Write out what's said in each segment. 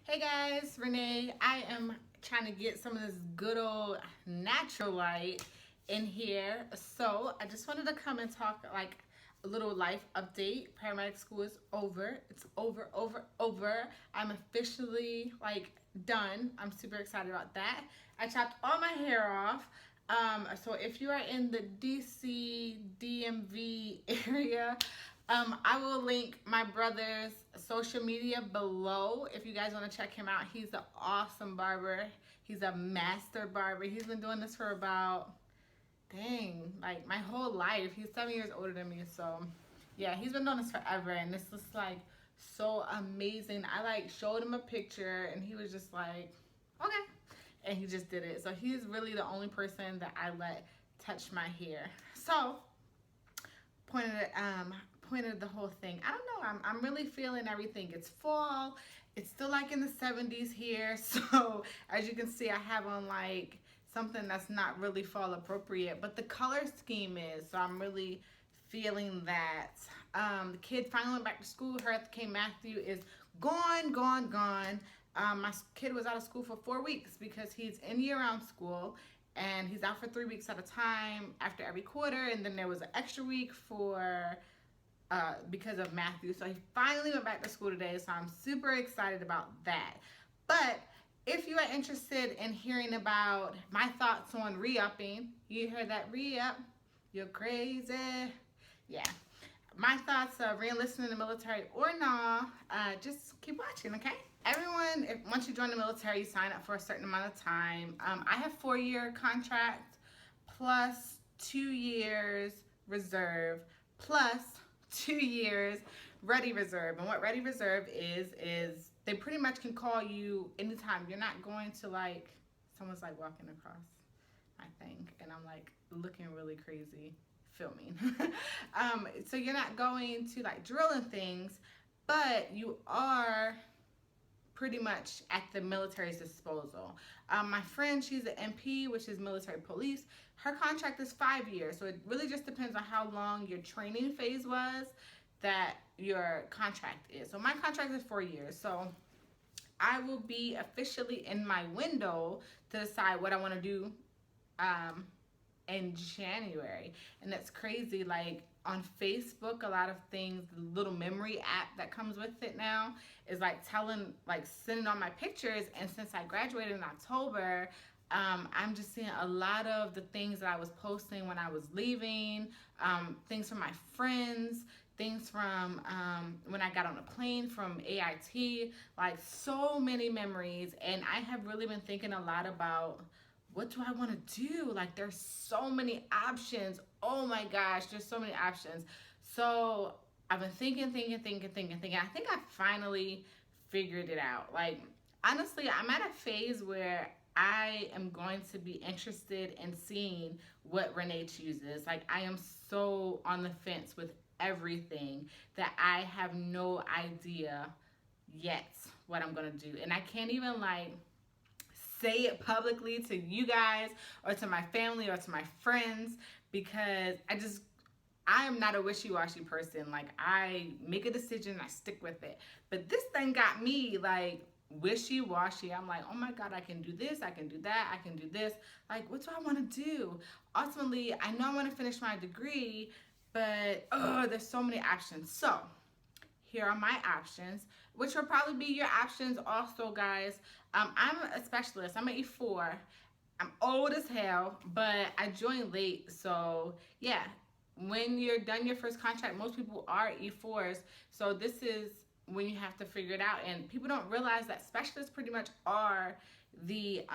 Hey guys, Renee. I am trying to get some of this good old natural light in here. So I just wanted to come and talk like a little life update. Paramedic school is over. It's over. I'm officially like done. I'm super excited about that. I chopped all my hair off. So if you are in the DC DMV area, I will link my brother's social media below if you guys want to check him out. He's an awesome barber. He's a master barber. He's been doing this for about, dang, like my whole life. He's 7 years older than me, so yeah, he's been doing this forever, and this is like so amazing. I like showed him a picture, and he was just like, okay, and he just did it. So he's really the only person that I let touch my hair. So pointed at pointed the whole thing. I don't know. I'm really feeling everything. It's fall. It's still like in the 70s here. So as you can see, I have on like something that's not really fall appropriate, but the color scheme is. So I'm really feeling that. The kid finally went back to school. Hurricane Matthew is gone. My kid was out of school for 4 weeks because he's in year-round school, and he's out for 3 weeks at a time after every quarter, and then there was an extra week for because of Matthew. So he finally went back to school today, so I'm super excited about that. But if you are interested in hearing about my thoughts on re-upping, you heard that re-up, you're crazy. Yeah. My thoughts of re-enlisting in the military or not, just keep watching, okay? Everyone, once you join the military, you sign up for a certain amount of time. I have 4-year contract plus 2 years reserve plus 2 years ready reserve. And what ready reserve is they pretty much can call you anytime. You're not going to like, someone's like walking across my thing, and I'm like looking really crazy filming. So you're not going to like drill and things, but you are pretty much at the military's disposal. My friend, she's an MP, which is military police. Her contract is 5 years, so it really just depends on how long your training phase was that your contract is. So my contract is 4 years, so I will be officially in my window to decide what I want to do in January. And that's crazy. Like on Facebook, a lot of things, the little memory app that comes with it now is like sending all my pictures. And since I graduated in October, I'm just seeing a lot of the things that I was posting when I was leaving, things from my friends, things from when I got on a plane from AIT, like so many memories. And I have really been thinking a lot about, what do I want to do? Like there's so many options. Oh my gosh, there's so many options. So I've been thinking. I think I finally figured it out. Like honestly, I'm at a phase where I am going to be interested in seeing what Renee chooses. Like I am so on the fence with everything that I have no idea yet what I'm gonna do. And I can't even like say it publicly to you guys or to my family or to my friends, because I am not a wishy-washy person. Like I make a decision, I stick with it. But this thing got me like wishy-washy. I'm like, oh my God, I can do this, I can do that, I can do this. Like, what do I want to do? Ultimately, I know I want to finish my degree, but there's so many options. So here are my options, which will probably be your options also, guys. I'm a specialist. I'm an E4. I'm old as hell, but I joined late. So yeah, when you're done your first contract, most people are E4s. So this is when you have to figure it out. And people don't realize that specialists pretty much are the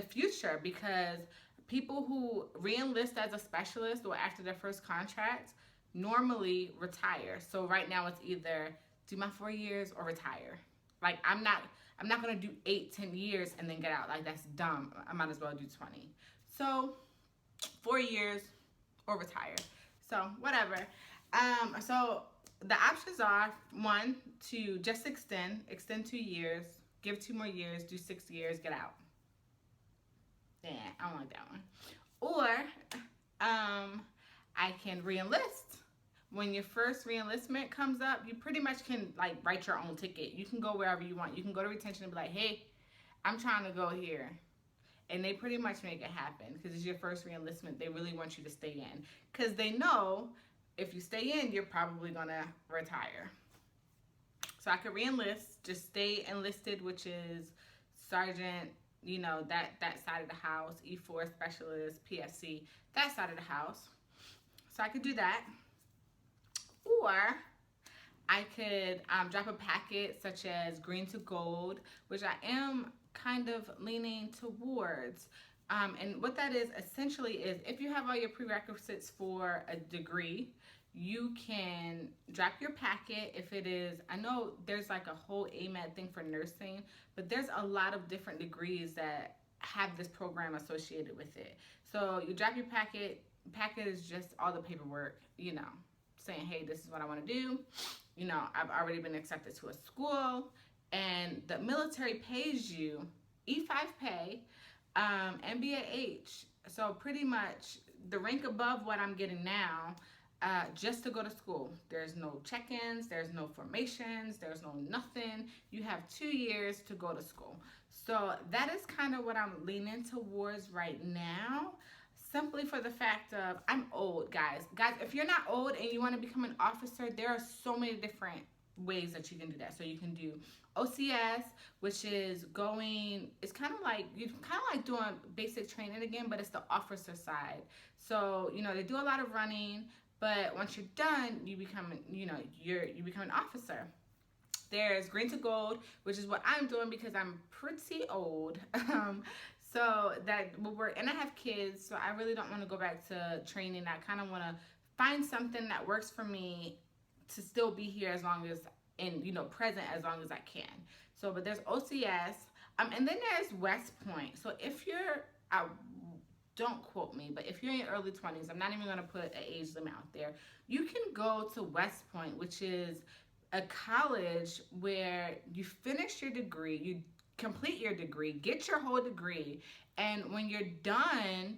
future, because people who re-enlist as a specialist or after their first contract normally retire. So right now it's either do my 4 years or retire. Like I'm not gonna do 8-10 years and then get out. Like that's dumb. I might as well do 20. So 4 years or retire. So whatever. So the options are, one, to just extend 2 years, give 2 more years, do 6 years, get out. Yeah, I don't like that one. Or I can re-enlist, when your first reenlistment comes up, you pretty much can like write your own ticket. You can go wherever you want. You can go to retention and be like, hey, I'm trying to go here. And they pretty much make it happen because it's your first reenlistment. They really want you to stay in because they know if you stay in, you're probably going to retire. So I could reenlist, just stay enlisted, which is sergeant, that side of the house, E4 specialist, PFC, that side of the house. So I could do that. Or I could drop a packet such as green to gold, which I am kind of leaning towards. And what that is essentially is if you have all your prerequisites for a degree, you can drop your packet if it is, I know there's like a whole AMED thing for nursing, but there's a lot of different degrees that have this program associated with it. So you drop your packet. Packet is just all the paperwork, saying, hey, this is what I want to do. I've already been accepted to a school, and the military pays you E5 pay, MBAH. So pretty much the rank above what I'm getting now, just to go to school. There's no check-ins, there's no formations, there's no nothing. You have 2 years to go to school. So that is kind of what I'm leaning towards right now. Simply for the fact of, I'm old, guys. Guys, if you're not old and you want to become an officer, there are so many different ways that you can do that. So you can do OCS, which is it's kind of like doing basic training again, but it's the officer side. So, they do a lot of running, but once you're done, you become, you become an officer. There's green to gold, which is what I'm doing because I'm pretty old. So that will work. And I have kids, so I really don't want to go back to training. I kind of want to find something that works for me to still be here as long as, and present as long as I can. So, but there's OCS, and then there's West Point. So if you're, don't quote me, but if you're in your early 20s, I'm not even going to put an age limit out there. You can go to West Point, which is a college where you finish your degree, you complete your degree, get your whole degree, and when you're done,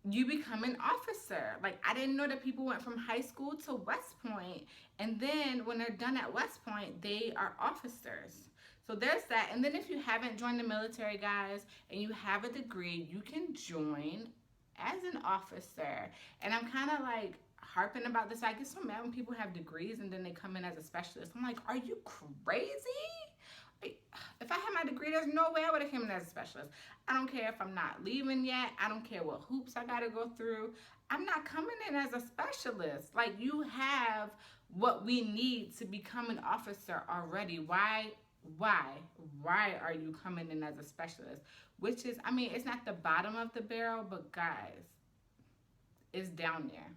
you become an officer. Like, I didn't know that people went from high school to West Point, and then when they're done at West Point, they are officers. So there's that. And then if you haven't joined the military, guys, and you have a degree, you can join as an officer. And I'm kind of like harping about this. I get so mad when people have degrees and then they come in as a specialist. I'm like, are you crazy? If I had my degree, there's no way I would have come in as a specialist. I don't care if I'm not leaving yet. I don't care what hoops I got to go through. I'm not coming in as a specialist. Like, you have what we need to become an officer already. Why are you coming in as a specialist? Which is, it's not the bottom of the barrel, but guys, it's down there.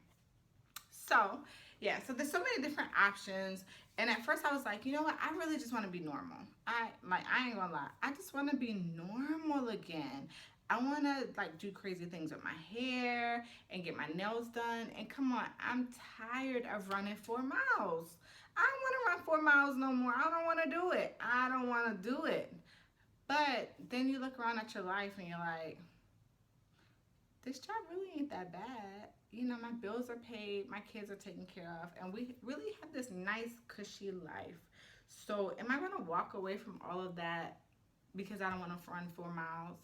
So, yeah, so there's so many different options. And at first I was like, you know what? I really just want to be normal. I ain't gonna lie. I just want to be normal again. I want to do crazy things with my hair and get my nails done. And come on, I'm tired of running 4 miles. I don't want to run 4 miles no more. I don't want to do it. I don't want to do it. But then you look around at your life and you're like, this job really ain't that bad. My bills are paid, my kids are taken care of, and we really have this nice, cushy life. So am I going to walk away from all of that because I don't want to run 4 miles?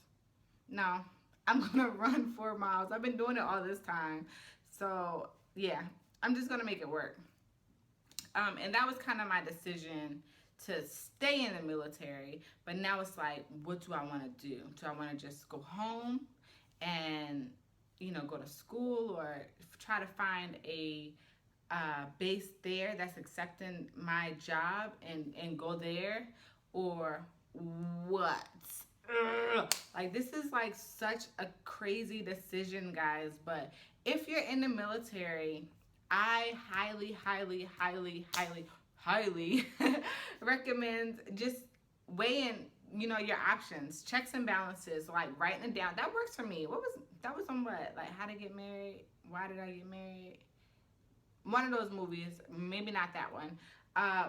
No, I'm going to run 4 miles. I've been doing it all this time. So, yeah, I'm just going to make it work. And that was kind of my decision to stay in the military. But now it's like, what do I want to do? Do I want to just go home and go to school, or try to find a base there that's accepting my job and go there, or what? Ugh. Like, this is such a crazy decision, guys. But if you're in the military, I highly, highly, highly, highly, highly recommend just weighing your options, checks and balances, writing it down. That works for me. That was on what? How to Get Married? Why Did I Get Married? One of those movies, maybe not that one.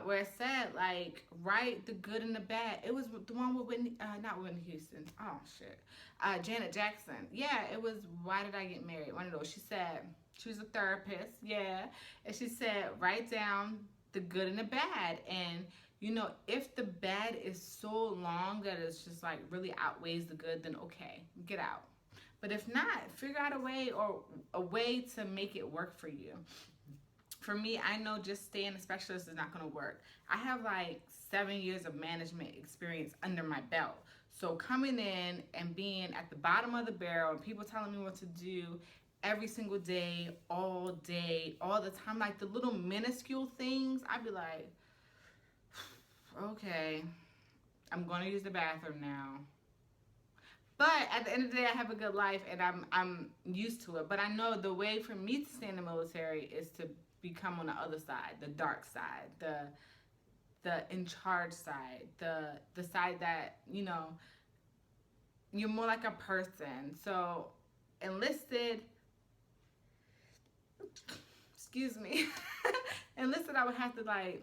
where it said like write the good and the bad. It was the one with Whitney, not Whitney Houston. Oh shit, Janet Jackson. Yeah, it was Why Did I Get Married? One of those. She said she was a therapist. Yeah, and she said write down the good and the bad, and you know if the bad is so long that it's just like really outweighs the good, then okay, get out. But if not, figure out a way to make it work for you. For me, I know just staying a specialist is not going to work. I have like 7 years of management experience under my belt. So coming in and being at the bottom of the barrel and people telling me what to do every single day, all the time, like the little minuscule things, I'd be like, okay, I'm going to use the bathroom now. But at the end of the day, I have a good life and I'm used to it. But I know the way for me to stay in the military is to become on the other side, the dark side, the in charge side, the side that, you know, you're more like a person. So enlisted, excuse me, enlisted I would have to like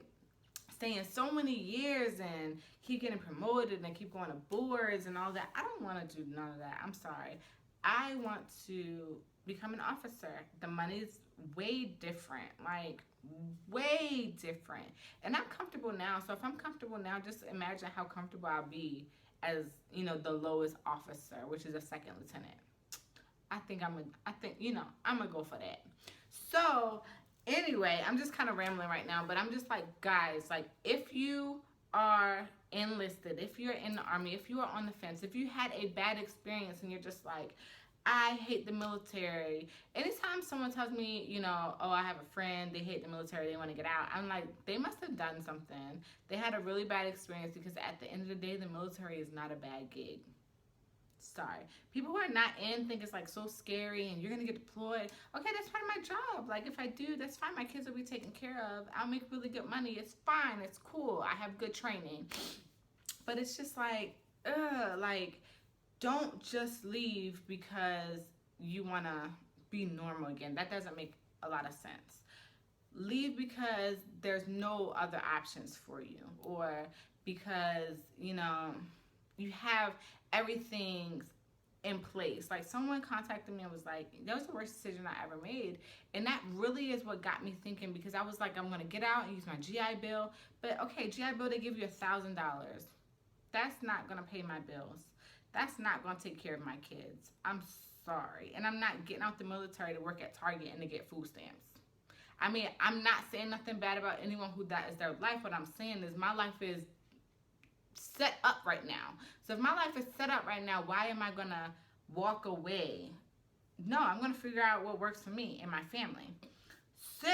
stay in so many years and keep getting promoted and keep going to boards and all that. I don't want to do none of that. I'm sorry. I want to become an officer. The money's way different, like way different. And I'm comfortable now. So if I'm comfortable now, just imagine how comfortable I'll be as, you know, the lowest officer, which is a second lieutenant. I'm gonna go for that. So anyway, I'm just kind of rambling right now, but I'm just like, guys, like if you are enlisted, if you're in the army, if you are on the fence, if you had a bad experience and you're just like, I hate the military. Anytime someone tells me, you know, oh, I have a friend, they hate the military, they want to get out, I'm like, they must have done something. They had a really bad experience because at the end of the day, the military is not a bad gig. Sorry. People who are not in think it's like so scary and you're going to get deployed. Okay, that's part of my job. Like if I do, that's fine. My kids will be taken care of. I'll make really good money. It's fine. It's cool. I have good training. But it's just like, like don't just leave because you want to be normal again. That doesn't make a lot of sense. Leave because there's no other options for you, or because, you know, you have everything in place. Like someone contacted me and was like, that was the worst decision I ever made. And that really is what got me thinking, because I was like, I'm going to get out and use my GI Bill. But okay, GI Bill, they give you $1,000. That's not going to pay my bills. That's not going to take care of my kids. I'm sorry. And I'm not getting out the military to work at Target and to get food stamps. I mean, I'm not saying nothing bad about anyone who that is their life. What I'm saying is my life is set up right now. So if my life is set up right now, why am I going to walk away? No, I'm going to figure out what works for me and my family. So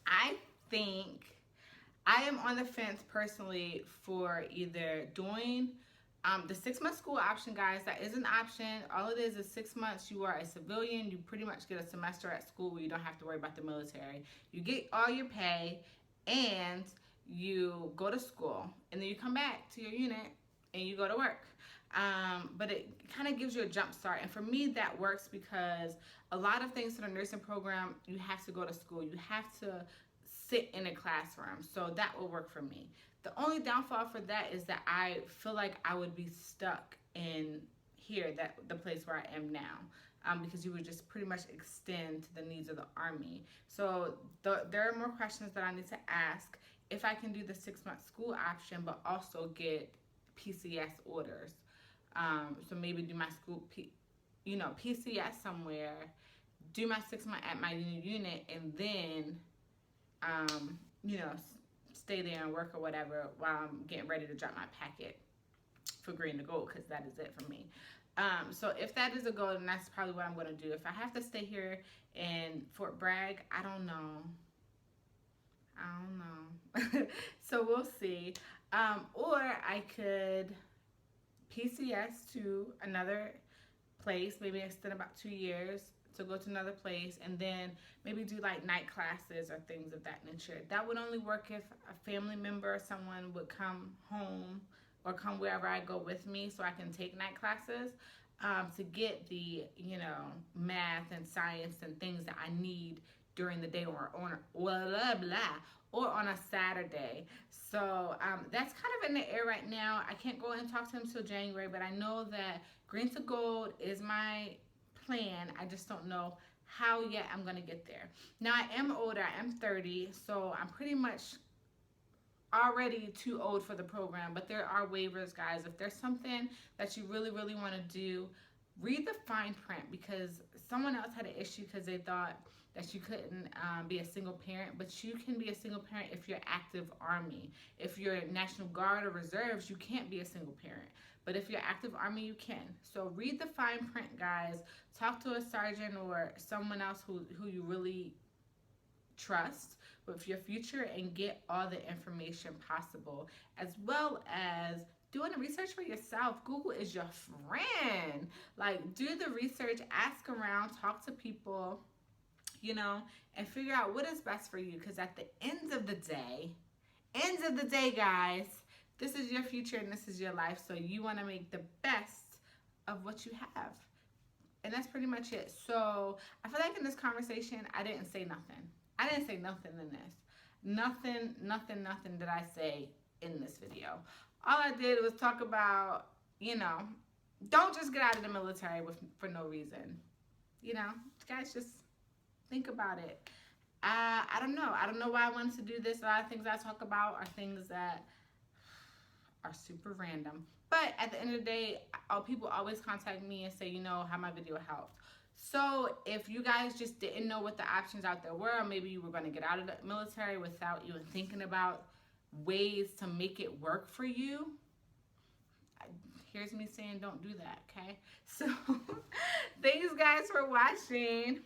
I think I am on the fence personally for either doing the 6-month school option, guys. That is an option. All it is 6 months. You are a civilian. You pretty much get a semester at school where you don't have to worry about the military. You get all your pay and you go to school, and then you come back to your unit and you go to work. But it kind of gives you a jump start. And for me, that works because a lot of things for the nursing program, you have to go to school. You have to sit in a classroom. So that will work for me. The only downfall for that is that I feel like I would be stuck in here, that the place where I am now. Because you would just pretty much extend to the needs of the Army. So there are more questions that I need to ask if I can do the 6-month school option, but also get PCS orders. So maybe do my school, PCS somewhere, do my 6 month at my unit, and then, stay there and work or whatever while I'm getting ready to drop my packet for green to gold, because that is it for me. So if that is a goal, then that's probably what I'm going to do. If I have to stay here in Fort Bragg, I don't know. So we'll see. Or I could PCS to another place, maybe extend about 2 years to go to another place, and then maybe do like night classes or things of that nature. That would only work if a family member or someone would come home or come wherever I go with me, so I can take night classes to get the, math and science and things that I need during the day or on blah, blah, blah, or on a Saturday. So that's kind of in the air right now. I can't go and talk to him until January, but I know that green to gold is my plan. I just don't know how yet I'm going to get there. Now, I am older. I am 30, so I'm pretty much already too old for the program, but there are waivers, guys. If there's something that you really, really want to do, read the fine print, because someone else had an issue because they thought that you couldn't be a single parent, but you can be a single parent if you're active Army. If you're National Guard or Reserves, you can't be a single parent. But if you're active Army, you can. So read the fine print, guys. Talk to a sergeant or someone else who you really trust with your future and get all the information possible, as well as doing the research for yourself. Google is your friend. Like, do the research, ask around, talk to people, you know, and figure out what is best for you. Because at the end of the day, guys, this is your future and this is your life. So you want to make the best of what you have. And that's pretty much it. So I feel like in this conversation, I didn't say nothing. I didn't say nothing in this. Nothing did I say in this video. All I did was talk about, you know, don't just get out of the military for no reason. You know, guys, just think about it. I don't know. I don't know why I wanted to do this. A lot of things I talk about are things that are super random. But at the end of the day, people always contact me and say, you know, how my video helped. So if you guys just didn't know what the options out there were, or maybe you were going to get out of the military without even thinking about ways to make it work for you, here's me saying don't do that, okay? So thanks, guys, for watching.